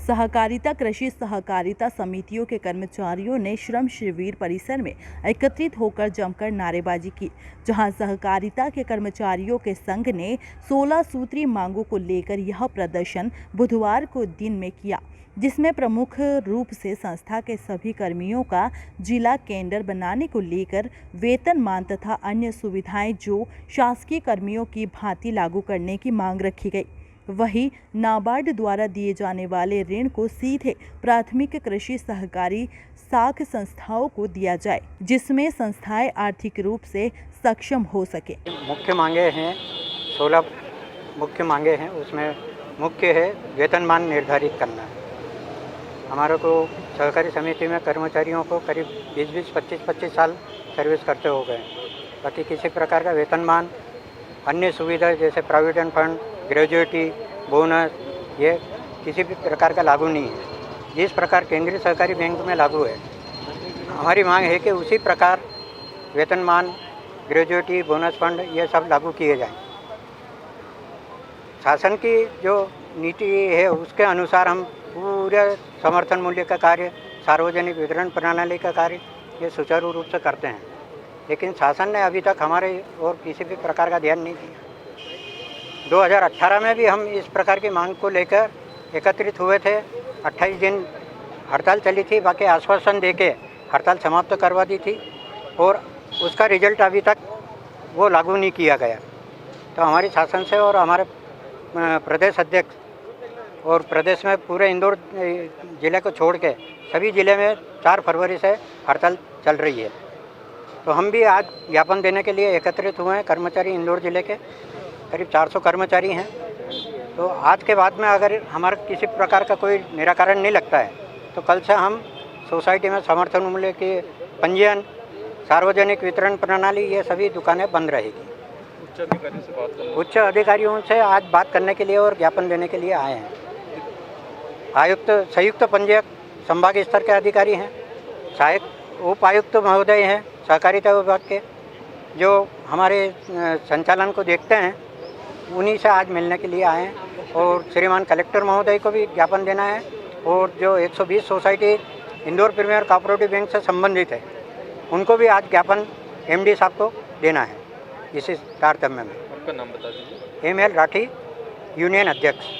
सहकारिता कृषि सहकारिता समितियों के कर्मचारियों ने श्रम शिविर परिसर में एकत्रित होकर जमकर नारेबाजी की, जहां सहकारिता के कर्मचारियों के संघ ने 16 सूत्री मांगों को लेकर यह प्रदर्शन बुधवार को दिन में किया, जिसमें प्रमुख रूप से संस्था के सभी कर्मियों का जिला केडर बनाने को लेकर वेतनमान तथा अन्य सुविधाएं जो शासकीय कर्मियों की भांति लागू करने की मांग रखी गई। वहीं नाबार्ड द्वारा दिए जाने वाले ऋण को सीधे प्राथमिक कृषि सहकारी साख संस्थाओं को दिया जाए, जिसमें संस्थाएं आर्थिक रूप से सक्षम हो सके। मुख्य मांगे हैं, 16 मुख्य मांगे हैं। उसमें मुख्य है वेतनमान निर्धारित करना। हमारे को सहकारी समिति में कर्मचारियों को करीब 20-20, 25-25 साल सर्विस करते हो गए, बाकी किसी प्रकार का वेतनमान, अन्य सुविधा जैसे प्रोविडेंट फंड, ग्रेजुएटी, बोनस, ये किसी भी प्रकार का लागू नहीं है। जिस प्रकार केंद्रीय सहकारी बैंक में लागू है, हमारी मांग है कि उसी प्रकार वेतनमान, ग्रेजुएटी, बोनस फंड ये सब लागू किए जाएं। शासन की जो नीति है उसके अनुसार हम पूरे समर्थन मूल्य का कार्य, सार्वजनिक वितरण प्रणाली का कार्य ये सुचारू रूप से करते हैं, लेकिन शासन ने अभी तक हमारे और किसी भी प्रकार का ध्यान नहीं दिया। 2018 में भी हम इस प्रकार की मांग को लेकर एकत्रित हुए थे। 28 दिन हड़ताल चली थी, बाकी आश्वासन देके हड़ताल समाप्त करवा दी थी और उसका रिजल्ट अभी तक वो लागू नहीं किया गया। तो हमारी शासन से और हमारे प्रदेश अध्यक्ष और प्रदेश में पूरे इंदौर ज़िले को छोड़ के सभी ज़िले में 4 फरवरी से हड़ताल चल रही है। तो हम भी आज ज्ञापन देने के लिए एकत्रित हुए हैं। कर्मचारी इंदौर ज़िले के करीब 400 कर्मचारी हैं। तो आज के बाद में अगर हमारा किसी प्रकार का कोई निराकरण नहीं लगता है तो कल से हम सोसाइटी में समर्थन मूल्य के पंजीयन, सार्वजनिक वितरण प्रणाली, ये सभी दुकानें बंद रहेगी। उच्च अधिकारियों से आज बात करने के लिए और ज्ञापन देने के लिए आए हैं। आयुक्त, संयुक्त पंजीयक संभाग स्तर के अधिकारी हैं, सहायक उपायुक्त महोदय हैं सहकारिता विभाग के, जो हमारे संचालन को देखते हैं, उन्हीं से आज मिलने के लिए आए हैं। और श्रीमान कलेक्टर महोदय को भी ज्ञापन देना है और जो 120 society Indore premier cooperative bank से संबंधित है उनको भी आज ज्ञापन MD साहब को देना है। इसी तारतम्य में आपका नाम बता दीजिए। ML राठी, यूनियन अध्यक्ष।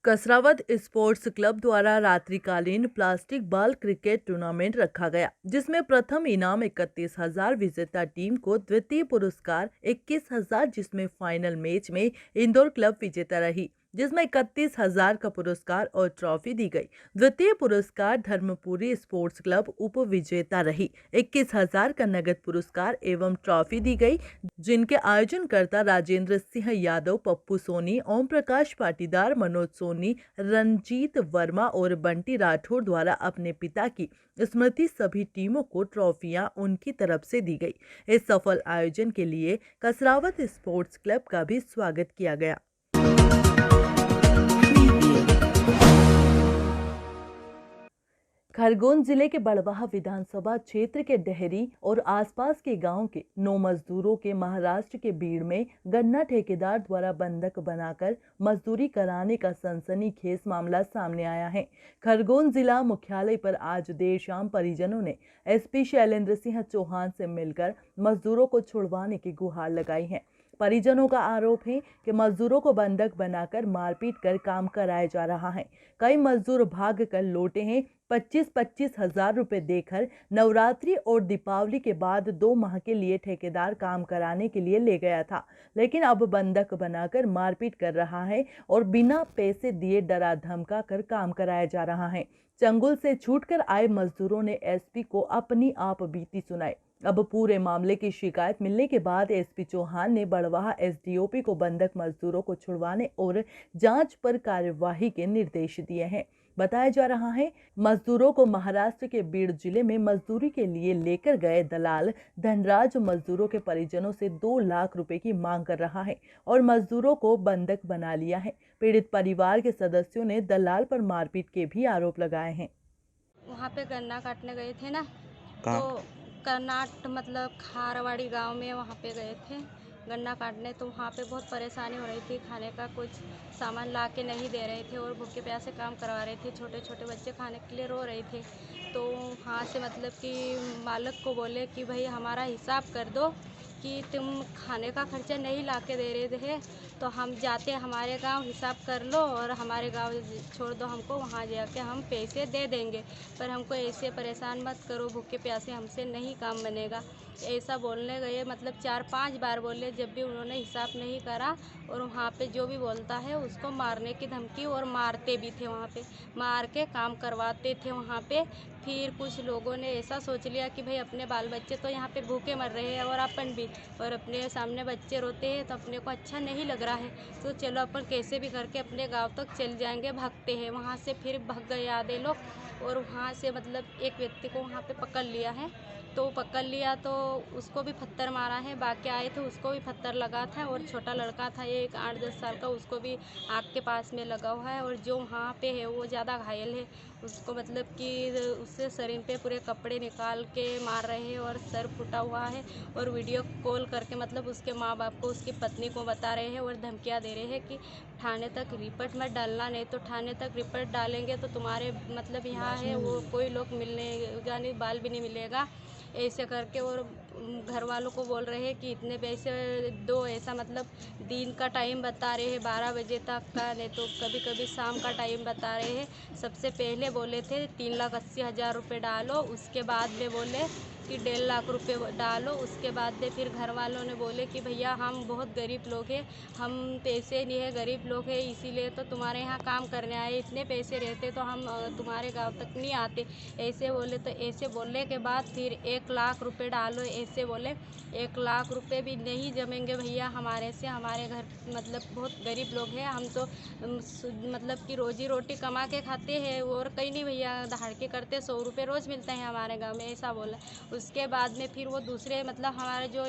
कसरावद स्पोर्ट्स क्लब द्वारा रात्रिकालीन प्लास्टिक बॉल क्रिकेट टूर्नामेंट रखा गया, जिसमें प्रथम इनाम 31,000, विजेता टीम को द्वितीय पुरस्कार 21,000, जिसमें फाइनल मैच में इंदौर क्लब विजेता रही, जिसमें 31,000 का पुरस्कार और ट्रॉफी दी गई। द्वितीय पुरस्कार धर्मपुरी स्पोर्ट्स क्लब उप विजेता रही। 21,000 का नगद पुरस्कार एवं ट्रॉफी दी गई, जिनके आयोजनकर्ता राजेंद्र सिंह यादव, पप्पू सोनी, ओम प्रकाश पाटीदार, मनोज सोनी, रंजीत वर्मा और बंटी राठौर द्वारा अपने पिता की स्मृति सभी टीमों को ट्रॉफियां उनकी तरफ से दी गई। इस सफल आयोजन के लिए कसरावद स्पोर्ट्स क्लब का भी स्वागत किया गया। खरगोन जिले के बड़वाह विधानसभा क्षेत्र के डेहरी और आसपास के गांव के 9 मजदूरों के महाराष्ट्र के बीड़ में गन्ना ठेकेदार द्वारा बंधक बनाकर मजदूरी कराने का सनसनीखेज मामला सामने आया है। खरगोन जिला मुख्यालय पर आज देर शाम परिजनों ने SP शैलेंद्र सिंह चौहान से मिलकर मजदूरों को छुड़वाने की गुहार लगाई है। परिजनों का आरोप है कि मजदूरों को बंधक बनाकर मारपीट कर काम कराया जा रहा है। कई मजदूर भाग कर लौटे हैं। 25-25 हजार रुपए देकर नवरात्रि और दीपावली के बाद 2 माह के लिए ठेकेदार काम कराने के लिए ले गया था, लेकिन अब बंधक बनाकर मारपीट कर रहा है और बिना पैसे दिए डरा धमका कर काम कराया जा रहा है। चंगुल से छूटकर आए मजदूरों ने SP को अपनी आप बीती सुनाई। अब पूरे मामले की शिकायत मिलने के बाद SP चौहान ने बड़वाह SDOP को बंधक मजदूरों को छुड़वाने और जांच पर कार्यवाही के निर्देश दिए हैं। बताया जा रहा है मजदूरों को महाराष्ट्र के बीड़ जिले में मजदूरी के लिए लेकर गए दलाल धनराज मजदूरों के परिजनों से 2 लाख रुपए की मांग कर रहा है और मजदूरों को बंधक बना लिया है। पीड़ित परिवार के सदस्यों ने दलाल पर मारपीट के भी आरोप लगाए हैं। वहाँ पे गन्ना काटने गए थे ना, तो कर्नाट मतलब खारवाड़ी गांव में वहाँ पे गए थे। गन्ना काटने, तो वहाँ पे बहुत परेशानी हो रही थी। खाने का कुछ सामान ला के नहीं दे रहे थे और भूखे प्यासे काम करवा रहे थे। छोटे छोटे बच्चे खाने के लिए रो रहे थे। तो वहाँ से मतलब कि मालिक को बोले कि भाई हमारा हिसाब कर दो कि तुम खाने का खर्चा नहीं ला के दे रहे थे, तो हम जाते हमारे गांव हिसाब कर लो और हमारे गांव छोड़ दो हमको, वहाँ जाके हम पैसे दे देंगे, पर हमको ऐसे परेशान मत करो, भूखे प्यासे हमसे नहीं काम बनेगा। ऐसा बोलने गए, मतलब 4-5 बार बोले, जब भी उन्होंने हिसाब नहीं करा। और वहाँ पे जो भी बोलता है उसको मारने की धमकी, और मारते भी थे वहाँ पे, मार के काम करवाते थे वहाँ पे। फिर कुछ लोगों ने ऐसा सोच लिया कि भाई अपने बाल बच्चे तो यहाँ पे भूखे मर रहे हैं और अपन भी, और अपने सामने बच्चे रोते हैं तो अपने को अच्छा नहीं लग रहा है, तो चलो अपन कैसे भी करके अपने गांव तक चल जाएंगे। भागते हैं वहाँ से, फिर भाग गए आधे लोग, और वहाँ से मतलब एक व्यक्ति को वहाँ पे पकड़ लिया है। तो पकड़ लिया तो उसको भी पत्थर मारा है, बाकी आए थे उसको भी पत्थर लगा था, और छोटा लड़का था एक 8-10 साल का, उसको भी आँख के पास में लगा हुआ है। और जो वहाँ पे है वो ज़्यादा घायल है, उसको मतलब कि उससे शरीर पे पूरे कपड़े निकाल के मार रहे हैं और सर फूटा हुआ है। और वीडियो कॉल करके मतलब उसके माँ बाप को, उसकी पत्नी को बता रहे हैं और धमकियाँ दे रहे हैं कि थाने तक रिपोर्ट मत डालना, नहीं तो थाने तक रिपोर्ट डालेंगे तो तुम्हारे मतलब यहाँ है वो कोई लोग मिलने यानी बाल भी नहीं मिलेगा, ऐसे करके। और घर वालों को बोल रहे हैं कि इतने पैसे दो, ऐसा मतलब दिन का टाइम बता रहे हैं 12 बजे तक का, नहीं तो कभी कभी शाम का टाइम बता रहे हैं। सबसे पहले बोले थे 3,80,000 रुपये डालो, उसके बाद में बोले कि 1.5 लाख रुपये डालो, उसके बाद में फिर घर वालों ने बोले कि भैया हम बहुत गरीब लोग हैं, हम पैसे नहीं है, गरीब लोग हैं, इसीलिए तो तुम्हारे यहाँ काम करने आए, इतने पैसे रहते तो हम तुम्हारे गांव तक नहीं आते, ऐसे बोले। तो ऐसे बोलने के बाद फिर 1 लाख रुपए डालो, ऐसे बोले। 1 लाख रुपए भी नहीं जमेंगे भैया हमारे से, हमारे घर मतलब बहुत गरीब लोग हैं, हम तो मतलब कि रोजी रोटी कमा के खाते हैं, और कहीं नहीं भैया, दहाड़ के करते 100 रुपये रोज़ मिलते हैं हमारे गांव में, ऐसा बोला। उसके बाद में फिर वो दूसरे मतलब हमारे जो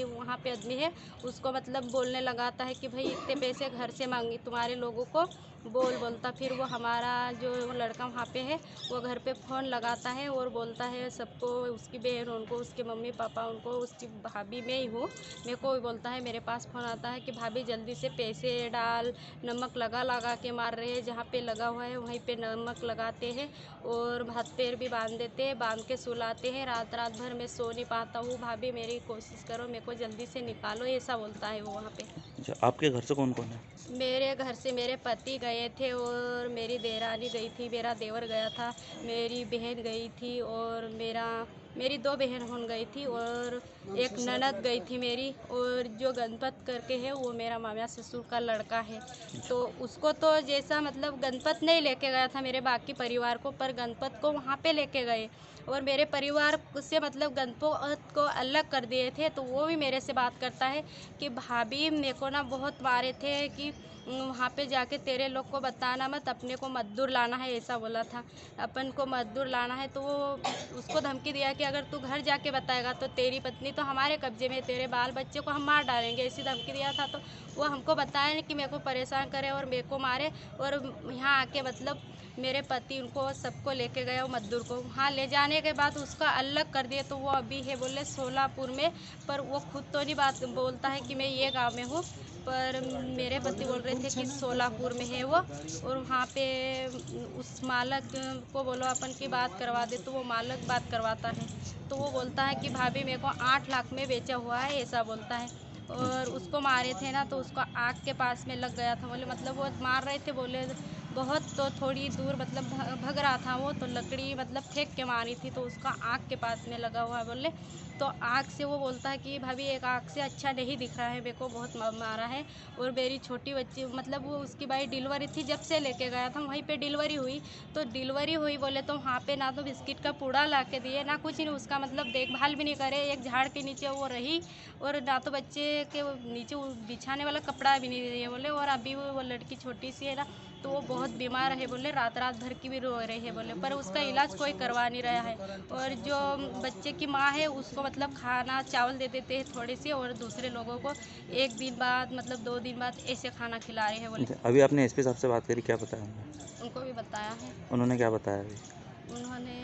वहाँ पे आदमी है उसको मतलब बोलने लगाता है कि भाई इतने पैसे घर से मांगी तुम्हारे लोगों को बोलता। फिर वो हमारा जो लड़का वहाँ पे है वो घर पे फ़ोन लगाता है और बोलता है सबको, उसकी बहन उनको, उसके मम्मी पापा उनको, उसकी भाभी मैं ही हूँ, मेरे को भी बोलता है, मेरे पास फ़ोन आता है कि भाभी जल्दी से पैसे डाल, नमक लगा के मार रहे हैं, जहाँ पे लगा हुआ है वहीं पे नमक लगाते हैं और हाथ पैर भी बांध देते हैं, बांध के सुलाते हैं। रात भर मैं सो नहीं पाता हूँ, भाभी मेरी कोशिश करो, मेरे को जल्दी से निकालो, ऐसा बोलता है वो वहाँ पे। अच्छा, आपके घर से कौन कौन है? मेरे घर से मेरे पति गए थे और मेरी देरानी गई थी, मेरा देवर गया था, मेरी बहन गई थी, और मेरी 2 बहन होन गई थी, और एक ननद गई थी मेरी, और जो गणपत करके है वो मेरा मामा ससुर का लड़का है। तो उसको तो जैसा मतलब गणपत नहीं लेके गया था मेरे बाकी परिवार को, पर गणपत को वहाँ पे लेके गए, और मेरे परिवार से मतलब गणपत को अलग कर दिए थे। तो वो भी मेरे से बात करता है कि भाभी मेरे को ना बहुत मारे थे कि वहाँ पे जाके तेरे लोग को बताना मत, अपने को मजदूर लाना है, ऐसा बोला था, अपन को मजदूर लाना है। तो वो उसको धमकी दिया कि अगर तू घर जाके बताएगा तो तेरी पत्नी तो हमारे कब्जे में, तेरे बाल बच्चे को हम मार डालेंगे, ऐसी धमकी दिया था। तो वो हमको बताया नहीं कि मेरे को परेशान करे और मेरे को मारे, और यहाँ आके मतलब मेरे पति उनको सबको लेके गए, वो मजदूर को वहाँ ले जाने के बाद उसका अलग कर दिए। तो वो अभी है बोले सोलापुर में, पर वो खुद तो नहीं बात बोलता है कि मैं ये गांव में हूँ, पर मेरे पति बोल रहे थे कि सोलापुर में है वो। और वहाँ पे उस मालक को बोलो अपन की बात करवा दे, तो वो मालक बात करवाता है। तो वो बोलता है कि भाभी मेरे को 8 लाख में बेचा हुआ है, ऐसा बोलता है। और उसको मारे थे ना तो उसका आँख के पास में लग गया था, बोले मतलब वो मार रहे थे, बोले बहुत तो थोड़ी दूर मतलब भग रहा था वो, तो लकड़ी मतलब फेंक के मारी थी, तो उसका आँख के पास में लगा हुआ है बोले। तो आँख से वो बोलता है कि भाभी एक आँख से अच्छा नहीं दिख रहा है, मेरे को बहुत मारा है। और मेरी छोटी बच्ची मतलब वो उसकी भाई डिलीवरी थी, जब से लेके गया था वहीं पे डिलीवरी हुई, तो डिलीवरी हुई बोले तो वहाँ पे ना तो बिस्किट का पूड़ा ला के दिए, ना कुछ नहीं, उसका मतलब देखभाल भी नहीं करे, एक झाड़ के नीचे वो रही, और ना तो बच्चे के नीचे बिछाने वाला कपड़ा भी नहीं दिए बोले। और अभी वो लड़की छोटी सी है ना, तो वो बहुत बीमार है बोले, रात भर की भी रो रही है बोले, पर उसका इलाज कोई करवा नहीं रहा है। और जो बच्चे की माँ है उसको मतलब खाना चावल दे देते हैं थोड़े से, और दूसरे लोगों को 1 दिन बाद मतलब 2 दिन बाद ऐसे खाना खिला रहे हैं बोले। अच्छा, अभी आपने एसपी साहब से बात करी, क्या बताया उन्होंने? उनको भी बताया है, उन्होंने क्या बताया अभी? उन्होंने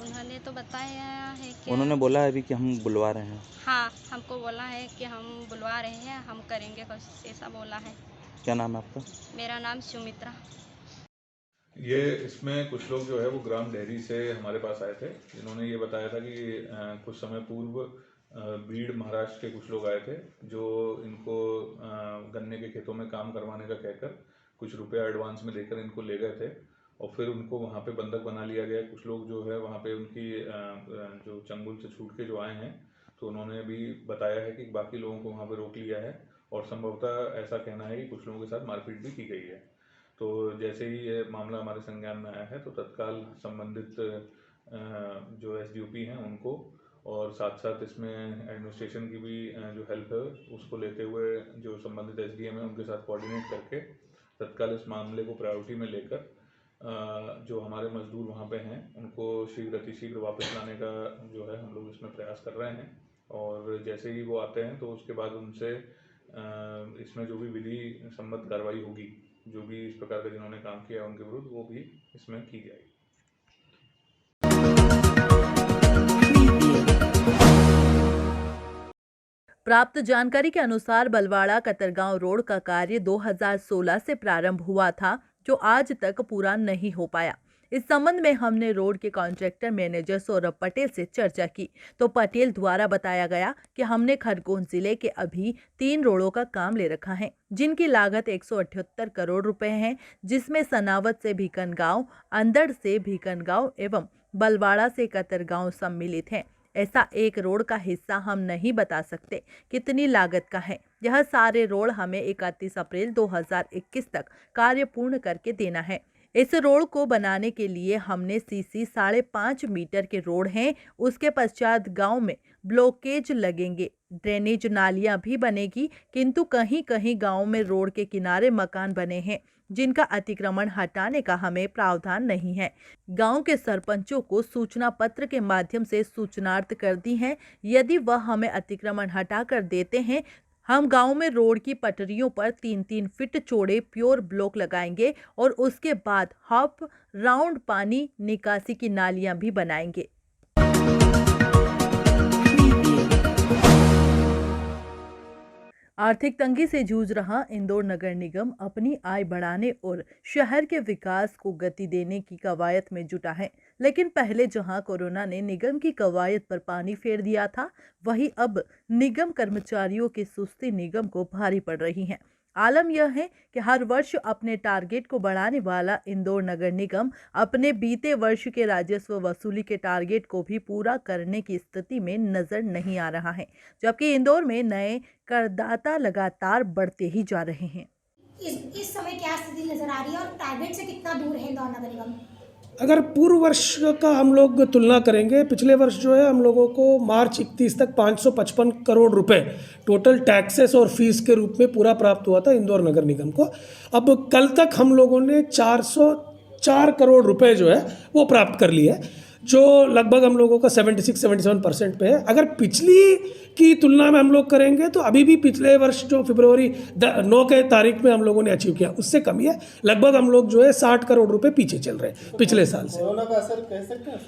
उन्होंने तो बताया है कि उन्होंने बोला है अभी कि हम बुलवा रहे हैं। हाँ, हमको बोला है कि हम बुलवा रहे हैं, हम करेंगे कोशिश, ऐसा बोला है। क्या नाम है आपका? मेरा नाम सुमित्रा। ये इसमें कुछ लोग जो है वो ग्राम डेहरी से हमारे पास आए थे, जिन्होंने ये बताया था कि कुछ समय पूर्व बीड़ महाराष्ट्र के कुछ लोग आए थे जो इनको गन्ने के खेतों में काम करवाने का कहकर कुछ रुपया एडवांस में देकर इनको ले गए थे और फिर उनको वहाँ पे बंधक बना लिया गया। कुछ लोग जो है वहाँ पे उनकी जो चंगुल से छूट के जो आए हैं तो उन्होंने भी बताया है कि बाकी लोगों को वहाँ पे रोक लिया है और संभवतः ऐसा कहना है कि कुछ लोगों के साथ मारपीट भी की गई है। तो जैसे ही ये मामला हमारे संज्ञान में आया है तो तत्काल संबंधित जो एसडीओपी हैं उनको और साथ साथ इसमें एडमिनिस्ट्रेशन की भी जो हेल्प है उसको लेते हुए जो संबंधित एसडीएम है उनके साथ कोऑर्डिनेट करके तत्काल इस मामले को प्रायोरिटी में लेकर जो हमारे मजदूर वहाँ पे हैं उनको शीघ्र वापस लाने का जो है हम लोग इसमें प्रयास कर रहे हैं और जैसे ही वो आते हैं तो उसके बाद उनसे इसमें जो भी विधि सम्मत कार्रवाई होगी, जो भी इस प्रकार का जिन्होंने काम किया उनके विरुद्ध, वो भी इसमें की जाएगी। प्राप्त जानकारी के अनुसार बलवाड़ा कतरगांव रोड का कार्य 2016 से प्रारंभ हुआ था, जो आज तक पूरा नहीं हो पाया। इस संबंध में हमने रोड के कॉन्ट्रैक्टर मैनेजर सौरभ पटेल से चर्चा की तो पटेल द्वारा बताया गया कि हमने खरगोन जिले के अभी 3 रोडों का काम ले रखा है, जिनकी लागत 178 करोड़ रुपए है, जिसमें सनावत से भीकनगांव, अंदड़ से भीकनगांव एवं बलवाड़ा से कतरगांव सम्मिलित हैं। ऐसा एक रोड का हिस्सा हम नहीं बता सकते कितनी लागत का है। यह सारे रोड हमें 31 अप्रैल 2021 तक कार्य पूर्ण करके देना है। इस रोड को बनाने के लिए हमने सीसी 5.5 मीटर के रोड हैं। उसके पश्चात गांव में ब्लॉकेज लगेंगे, ड्रेनेज नालियां भी बनेगी, किंतु कहीं कहीं गांव में रोड के किनारे मकान बने हैं जिनका अतिक्रमण हटाने का हमें प्रावधान नहीं है। गांव के सरपंचों को सूचना पत्र के माध्यम से सूचनार्थ कर दी है। यदि वह हमें अतिक्रमण हटाकर देते हैं, हम गांव में रोड की पटरियों पर 3-3 फीट चौड़े प्योर ब्लॉक लगाएंगे और उसके बाद हाफ राउंड पानी निकासी की नालियां भी बनाएंगे। आर्थिक तंगी से जूझ रहा इंदौर नगर निगम अपनी आय बढ़ाने और शहर के विकास को गति देने की कवायद में जुटा है। लेकिन पहले जहां कोरोना ने निगम की कवायद पर पानी फेर दिया था, वहीं अब निगम कर्मचारियों की सुस्ती निगम को भारी पड़ रही है। आलम यह है कि हर वर्ष अपने टारगेट को बढ़ाने वाला इंदौर नगर निगम अपने बीते वर्ष के राजस्व वसूली के टारगेट को भी पूरा करने की स्थिति में नजर नहीं आ रहा है, जबकि इंदौर में नए करदाता लगातार बढ़ते ही जा रहे हैं। इस समय क्या स्थिति नजर आ रही है और टारगेट से कितना दूर है इंदौर नगर निगम? अगर पूर्व वर्ष का हम लोग तुलना करेंगे, पिछले वर्ष जो है हम लोगों को मार्च 31 तक 555 करोड़ रुपए टोटल टैक्सेस और फीस के रूप में पूरा प्राप्त हुआ था इंदौर नगर निगम को। अब कल तक हम लोगों ने 404 करोड़ रुपए जो है वो प्राप्त कर लिए, जो लगभग हम लोगों का 76-77% पे है। अगर पिछली की तुलना में हम लोग करेंगे तो अभी भी पिछले वर्ष जो फरवरी 9 के तारीख में हम लोगों ने अचीव किया उससे कम ही है। लगभग हम लोग जो है 60 करोड़ रुपए पीछे चल रहे हैं पिछले साल से। कोरोना का असर कह सकते हैं?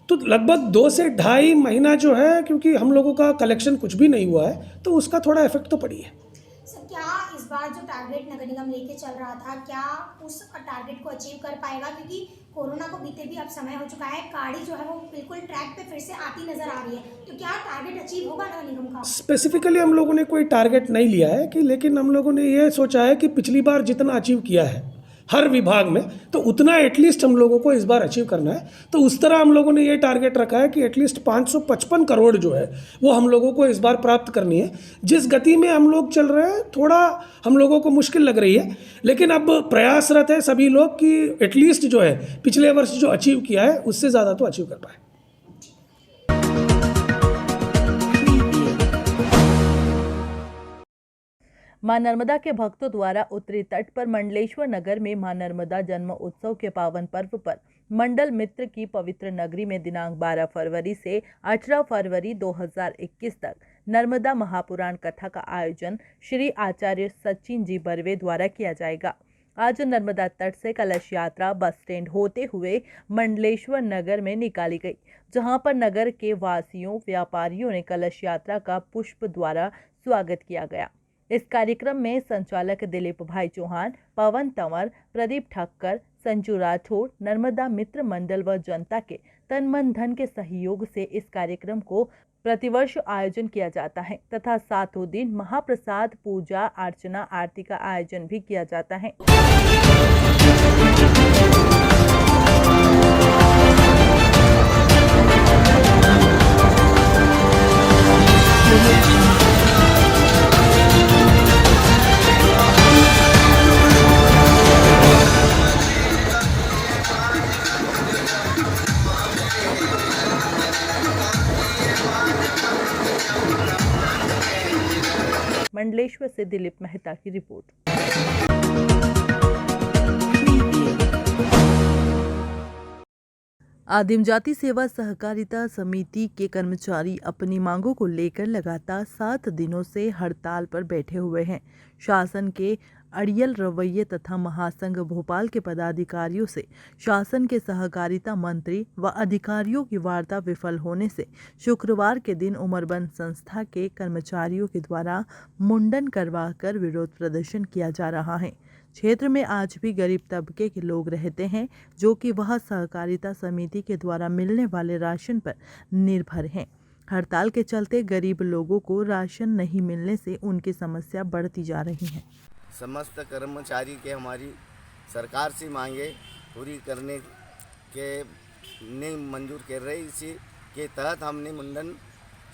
तो लगभग 2 से 2.5 महीना जो है, क्योंकि हम लोगों का कलेक्शन कुछ भी नहीं हुआ है, तो उसका थोड़ा इफेक्ट तो पड़ी है। सर, क्या इस बार जो टारगेट नगर निगम लेके चल रहा था, क्या उस टारगेट को अचीव कर पाएगा? क्योंकि कोरोना को बीते भी अब समय हो चुका है, गाड़ी जो है वो बिल्कुल ट्रैक पे फिर से आती नजर आ रही है, तो क्या टारगेट अचीव होगा नगर निगम का? स्पेसिफिकली हम लोगों ने कोई टारगेट नहीं लिया है कि, लेकिन हम लोगों ने ये सोचा है कि पिछली बार जितना अचीव किया है हर विभाग में, तो उतना एटलीस्ट हम लोगों को इस बार अचीव करना है। तो उस तरह हम लोगों ने ये टारगेट रखा है कि एटलीस्ट 555 करोड़ जो है वो हम लोगों को इस बार प्राप्त करनी है। जिस गति में हम लोग चल रहे हैं थोड़ा हम लोगों को मुश्किल लग रही है, लेकिन अब प्रयासरत है सभी लोग कि एटलीस्ट जो है पिछले वर्ष जो अचीव किया है उससे ज़्यादा तो अचीव कर पाए। मां नर्मदा के भक्तों द्वारा उत्तरी तट पर मंडलेश्वर नगर में मां नर्मदा जन्म उत्सव के पावन पर्व पर मंडल मित्र की पवित्र नगरी में दिनांक 12 फरवरी से 18 फरवरी 2021 तक नर्मदा महापुराण कथा का आयोजन श्री आचार्य सचिन जी बर्वे द्वारा किया जाएगा। आज नर्मदा तट से कलश यात्रा बस स्टैंड होते हुए मंडलेश्वर नगर में निकाली गई, जहां पर नगर के वासियों व्यापारियों ने कलश यात्रा का पुष्प द्वारा स्वागत किया गया। इस कार्यक्रम में संचालक दिलीप भाई चौहान, पवन तंवर, प्रदीप ठक्कर, संजू राठौड़, नर्मदा मित्र मंडल व जनता के तन मन धन के सहयोग से इस कार्यक्रम को प्रतिवर्ष आयोजन किया जाता है तथा सातों दिन महाप्रसाद, पूजा अर्चना, आरती का आयोजन भी किया जाता है। मंडलेश्वर से दिलीप मेहता की रिपोर्ट। आदिम जाति सेवा सहकारिता समिति के कर्मचारी अपनी मांगों को लेकर लगातार 7 दिनों से हड़ताल पर बैठे हुए हैं। शासन के अड़ियल रवैये तथा महासंघ भोपाल के पदाधिकारियों से शासन के सहकारिता मंत्री व अधिकारियों की वार्ता विफल होने से शुक्रवार के दिन उमरबंद संस्था के कर्मचारियों के द्वारा मुंडन करवाकर विरोध प्रदर्शन किया जा रहा है। क्षेत्र में आज भी गरीब तबके के लोग रहते हैं, जो कि वह सहकारिता समिति के द्वारा मिलने वाले राशन पर निर्भर हैं। हड़ताल के चलते गरीब लोगों को राशन नहीं मिलने से उनकी समस्या बढ़ती जा रही है। समस्त कर्मचारी के हमारी सरकार से मांगे पूरी करने के ने मंजूर कर रही, इसी के तहत हमने मुंडन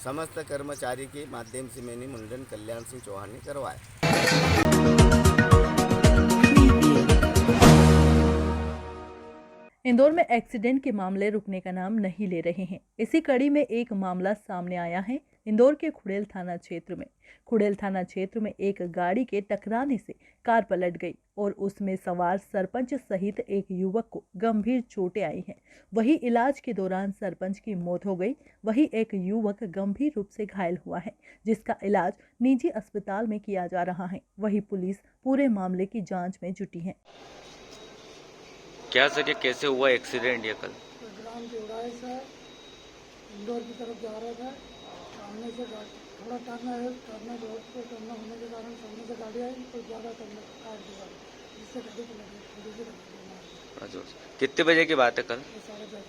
समस्त कर्मचारी के माध्यम से मैंने मुंडन कल्याण सिंह चौहान ने करवाया। इंदौर में एक्सीडेंट के मामले रुकने का नाम नहीं ले रहे हैं। इसी कड़ी में एक मामला सामने आया है। इंदौर के खुड़ेल थाना क्षेत्र में एक गाड़ी के टकराने से कार पलट गई और उसमें सवार सरपंच सहित एक युवक को गंभीर चोटें आई हैं। वहीं इलाज के दौरान सरपंच की मौत हो गई। वहीं एक युवक गंभीर रूप से घायल हुआ है, जिसका इलाज निजी अस्पताल में किया जा रहा है। वहीं पुलिस पूरे मामले की जाँच में जुटी है। क्या सर, कैसे हुआ एक्सीडेंट ये कल? ग्राम देवराय से इंदौर की तरफ जा रहा था। सामने से थोड़ा टर्न होने के कारण सामने से गाड़ी आई तो ज़्यादा टर्न काट दिया, जिससे गाड़ी पलट गई। अच्छा, कितने बजे की बात है कल? 10:30।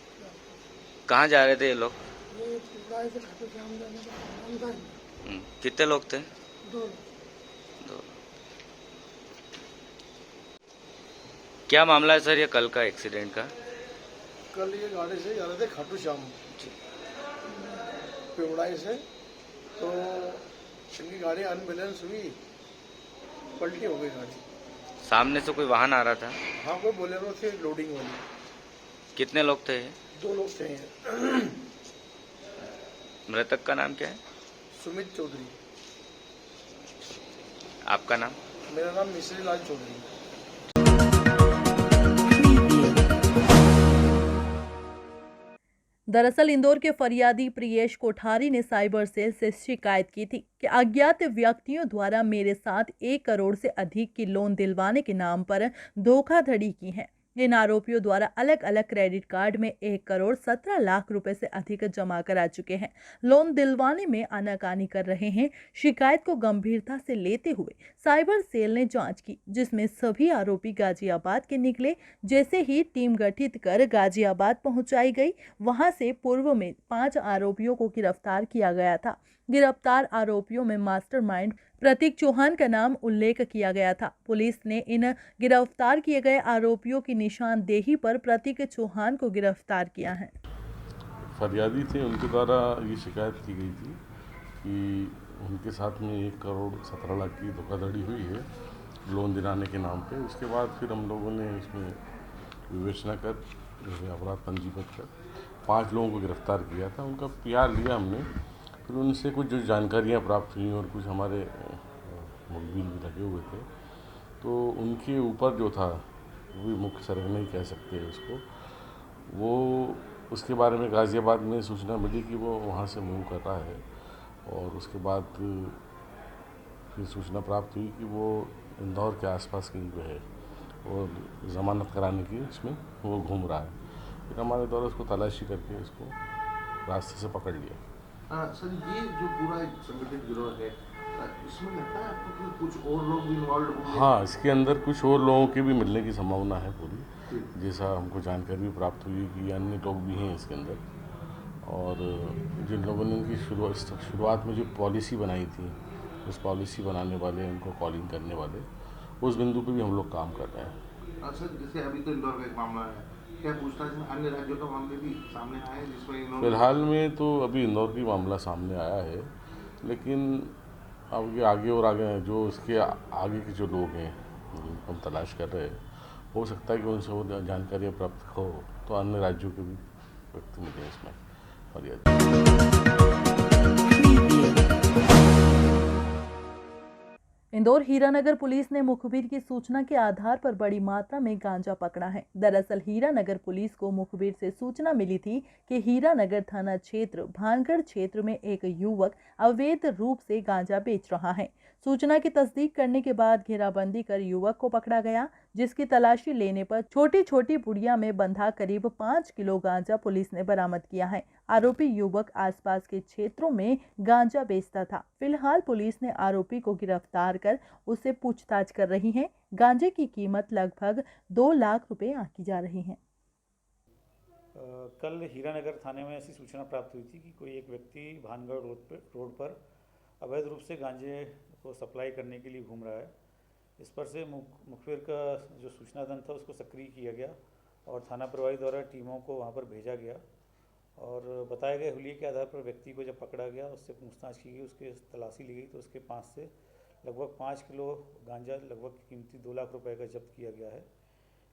कहाँ जा रहे थे ये लोग? ये देवराय से खाटू श्याम जाने का प्लान था। कितने लोग थे? 2 लोग। क्या मामला है सर ये कल का एक्सीडेंट का? कल ये गाड़ी से जा रहे थे खाटू श्याम पिवड़ाई से, तो इनकी गाड़ी अनबैलेंस हुई, पलटी हो गई गाड़ी। सामने से कोई वाहन आ रहा था? हाँ, कोई बोलेरो थे लोडिंग वाली। कितने लोग थे? 2 लोग थे। मृतक का नाम क्या है? सुमित चौधरी। आपका नाम? मेरा नाम मिश्री लाल चौधरी। दरअसल इंदौर के फरियादी प्रियेश कोठारी ने साइबर सेल से शिकायत की थी कि अज्ञात व्यक्तियों द्वारा मेरे साथ 1 करोड़ से अधिक की लोन दिलवाने के नाम पर धोखाधड़ी की है। इन आरोपियों द्वारा अलग अलग क्रेडिट कार्ड में 1 करोड़ 17 लाख रुपए से अधिक जमा करा चुके हैं। लोन दिलवाने में आनाकानी कर रहे हैं। शिकायत को गंभीरता से लेते हुए साइबर सेल ने जांच की, जिसमें सभी आरोपी गाजियाबाद के निकले। जैसे ही टीम गठित कर गाजियाबाद पहुंचाई गई, वहां से पूर्व में 5 आरोपियों को गिरफ्तार किया गया था। गिरफ्तार आरोपियों में मास्टरमाइंड प्रतीक चौहान का नाम उल्लेख किया गया था। पुलिस ने इन गिरफ्तार किए गए आरोपियों की निशानदेही पर प्रतीक चौहान को गिरफ्तार किया है। फरियादी थे, उनके द्वारा ये शिकायत की गई थी कि उनके साथ में 1 करोड़ 17 लाख की धोखाधड़ी हुई है लोन दिलाने के नाम पे। उसके बाद फिर हम लोगों ने इसमें विवेचना कर अपराध पंजीबद्ध कर 5 लोगों को गिरफ्तार किया था। उनका PR लिया हमने, फिर उनसे कुछ जो जानकारियाँ प्राप्त हुई और कुछ हमारे मुखबिर भी लगे हुए थे, तो उनके ऊपर जो था वो भी मुख्य सरगना नहीं कह सकते उसको, वो उसके बारे में गाज़ियाबाद में सूचना मिली कि वो वहाँ से मूव कर रहा है। और उसके बाद फिर सूचना प्राप्त हुई कि वो इंदौर के आसपास कहीं पे है और ज़मानत कराने की इसमें वो घूम रहा है। फिर हमारे द्वारा उसको तलाशी करके इसको रास्ते से पकड़ लिया। सर ये जो पूरा एक संगठित गिरोह है, इसमें लगता है आपको कि कुछ और लोग भी इन्वॉल्व होंगे? हाँ, इसके अंदर कुछ और लोगों के भी मिलने की संभावना है पूरी, जैसा हमको जानकारी प्राप्त हुई कि अन्य लोग भी हैं इसके अंदर। और जिन लोगों ने उनकी शुरुआत में जो पॉलिसी बनाई थी, उस पॉलिसी बनाने वाले, उनको कॉलिंग करने वाले, उस बिंदु पे भी हम लोग काम कर रहे हैं। सर जैसे अभी तो इंदौर का एक मामला है, क्या पूछताछ में अन्य राज्यों का मामले भी सामने आए हैं जिसमें इन्होंने? फिलहाल में तो अभी इंदौर की मामला सामने आया है, लेकिन अब आगे और आगे जो इसके आगे के जो लोग हैं हम तलाश कर रहे हैं, हो सकता है कि उनसे वो जानकारी प्राप्त हो तो अन्य राज्यों के भी व्यक्ति मिले इसमें फरियाद। इंदौर हीरानगर पुलिस ने मुखबिर की सूचना के आधार पर बड़ी मात्रा में गांजा पकड़ा है। दरअसल हीरानगर पुलिस को मुखबिर से सूचना मिली थी कि हीरानगर थाना क्षेत्र भानगढ़ क्षेत्र में एक युवक अवैध रूप से गांजा बेच रहा है। सूचना की तस्दीक करने के बाद घेराबंदी कर युवक को पकड़ा गया, जिसकी तलाशी लेने पर छोटी छोटी पुड़िया में बंधा करीब 5 किलो गांजा पुलिस ने बरामद किया है। आरोपी युवक आसपास के क्षेत्रों में गांजा बेचता था। फिलहाल पुलिस ने आरोपी को गिरफ्तार कर उससे पूछताछ कर रही है। गांजे की कीमत लगभग 2 लाख रुपए आंकी जा रही है। कल हीरानगर थाने में ऐसी सूचना प्राप्त हुई थी कि कोई एक व्यक्ति भानगढ़ रोड पर अवैध रूप से गांजे को सप्लाई करने के लिए घूम रहा है। इस पर से मुखबिर का जो सूचना दन था उसको सक्रिय किया गया और थाना प्रभारी द्वारा टीमों को वहां पर भेजा गया और बताए गए हुलिये के आधार पर व्यक्ति को जब पकड़ा गया, उससे पूछताछ की गई, उसके तलाशी ली गई तो उसके पास से लगभग 5 किलो गांजा लगभग कीमती 2 लाख रुपए का जब्त किया गया है।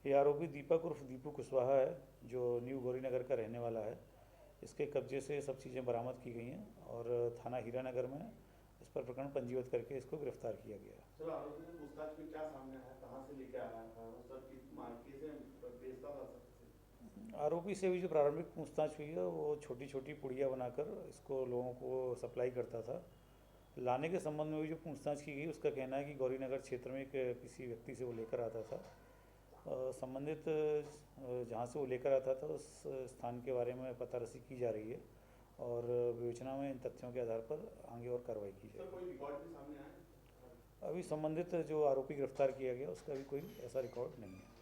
ये आरोपी दीपक उर्फ दीपू कुशवाहा है, जो न्यू गौरीनगर का रहने वाला है। इसके कब्जे से सब चीज़ें बरामद की गई हैं और थाना हीरानगर में इस पर प्रकरण पंजीबद्ध करके इसको गिरफ्तार किया गया है। सर आरोपी ने पूछताछ में क्या सामने आया, कहाँ से लेके आया था, सर किस मार्केट से बेचता था? आरोपी से भी जो प्रारंभिक पूछताछ हुई है वो छोटी छोटी पुड़िया बनाकर इसको लोगों को सप्लाई करता था। लाने के संबंध में भी जो पूछताछ की गई उसका कहना है कि गौरीनगर क्षेत्र में किसी व्यक्ति से वो लेकर आता था। संबंधित जहाँ से वो लेकर आता था उस स्थान के बारे में पता रसी की जा रही है और विवेचना में इन तथ्यों के आधार पर आगे और कार्रवाई की जाएगी। कोई रिकॉर्ड भी सामने आया? अभी संबंधित जो आरोपी गिरफ्तार किया गया उसका भी कोई ऐसा रिकॉर्ड नहीं है।